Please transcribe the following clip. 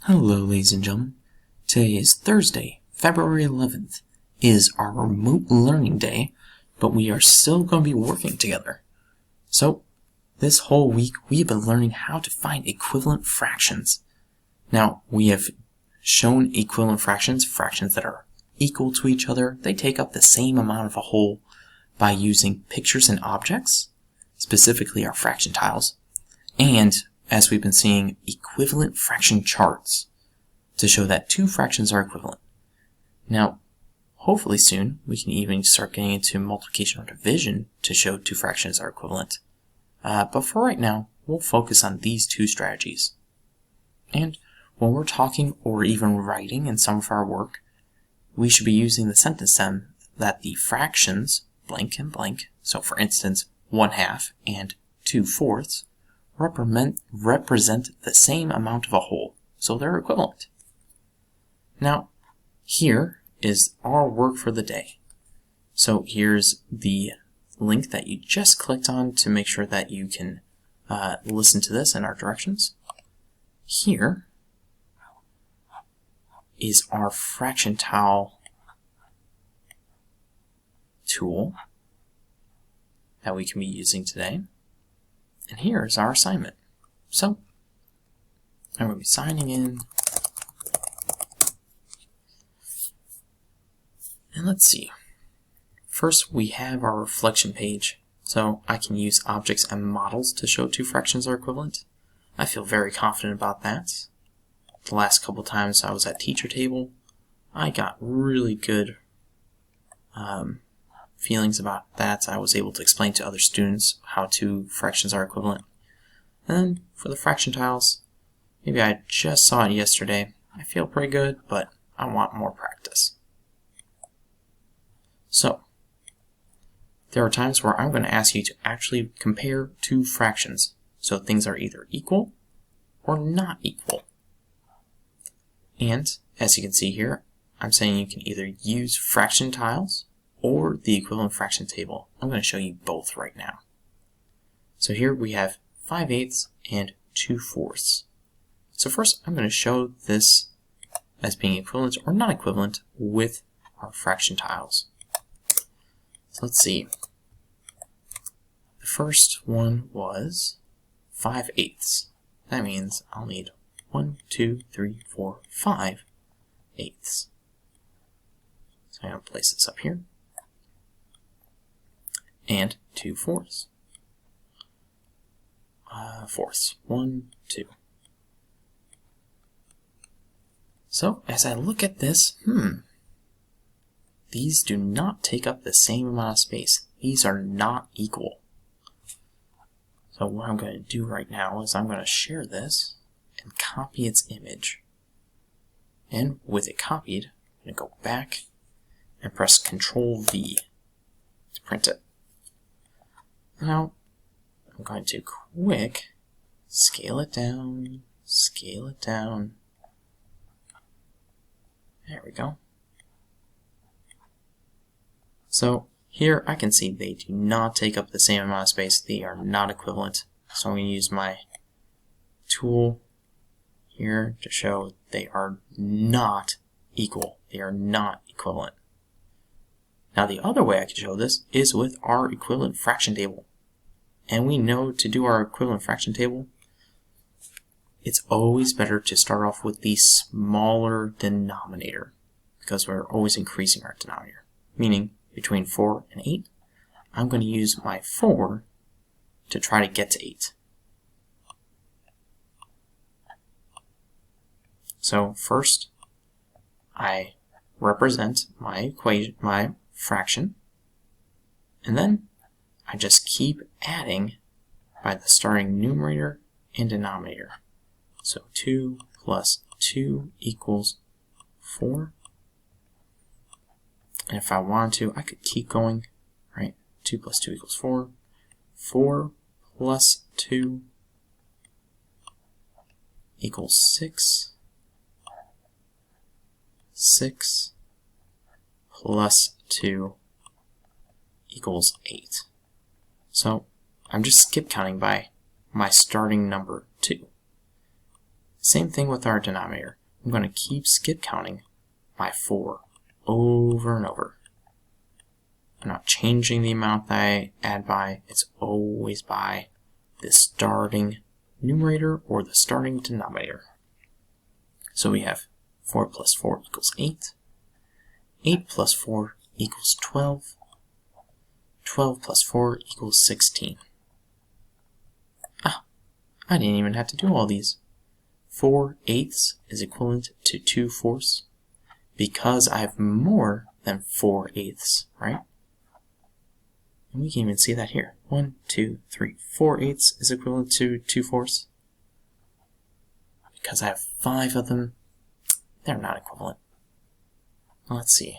Hello, ladies and gentlemen. Today is Thursday, February 11th. It is our remote learning day, but we are still going to be working together. So, this whole week we have been learning how to find equivalent fractions. Now, we have shown equivalent fractions that are equal to each other. They take up the same amount of a whole by using pictures and objects, specifically our fraction tiles, and as we've been seeing, equivalent fraction charts to show that two fractions are equivalent. Now, hopefully soon, we can even start getting into multiplication or division to show two fractions are equivalent. But for right now, we'll focus on these two strategies. And when we're talking or even writing in some of our work, we should be using the sentence stem that the fractions blank and blank, so for instance, 1/2 and 2/4, represent the same amount of a whole, so they're equivalent. Now, here is our work for the day. So here's the link that you just clicked on to make sure that you can listen to this in our directions. Here is our fraction tile tool that we can be using today. And here is our assignment. So, I'm going to be signing in. And let's see. First, we have our reflection page. So, I can use objects and models to show two fractions are equivalent. I feel very confident about that. The last couple times I was at teacher table, I got really good feelings about that. I was able to explain to other students how two fractions are equivalent. And then for the fraction tiles, maybe I just saw it yesterday. I feel pretty good, but I want more practice. So, there are times where I'm going to ask you to actually compare two fractions. So things are either equal or not equal. And as you can see here, I'm saying you can either use fraction tiles or the equivalent fraction table. I'm going to show you both right now. So here we have 5/8 and 2/4. So first I'm going to show this as being equivalent or not equivalent with our fraction tiles. So let's see. The first one was 5/8. That means I'll need 1, 2, 3, 4, 5 eighths. So I'm going to place this up here. And 2/4. Fourths. 1, 2. So as I look at this, these do not take up the same amount of space. These are not equal. So what I'm going to do right now is I'm going to share this and copy its image. And with it copied, I'm going to go back and press Ctrl-V to print it. Now, I'm going to quick scale it down. There we go. So here I can see they do not take up the same amount of space. They are not equivalent. So I'm going to use my tool here to show they are not equal. They are not equivalent. Now the other way I can show this is with our equivalent fraction table. And we know to do our equivalent fraction table, it's always better to start off with the smaller denominator because we're always increasing our denominator. Meaning between 4 and 8, I'm going to use my 4 to try to get to 8. So first, I represent my equation, my fraction, and then I just keep adding by the starting numerator and denominator. So 2 plus 2 equals 4. And if I wanted to, I could keep going, right? 2 plus 2 equals 4. 4 plus 2 equals 6. 6 plus 2 equals 8. So I'm just skip counting by my starting number 2. Same thing with our denominator. I'm going to skip counting by 4 over and over. I'm not changing the amount that I add by. It's always by the starting numerator or the starting denominator. So we have 4 plus 4 equals 8. 8 plus 4 equals 12. 12 plus 4 equals 16. Ah, I didn't even have to do all these. 4/8 is equivalent to 2/4 because I have more than 4/8, right? And we can even see that here. 1, 2, 3. 4/8 is equivalent to 2/4. Because I have 5 of them, they're not equivalent. Let's see.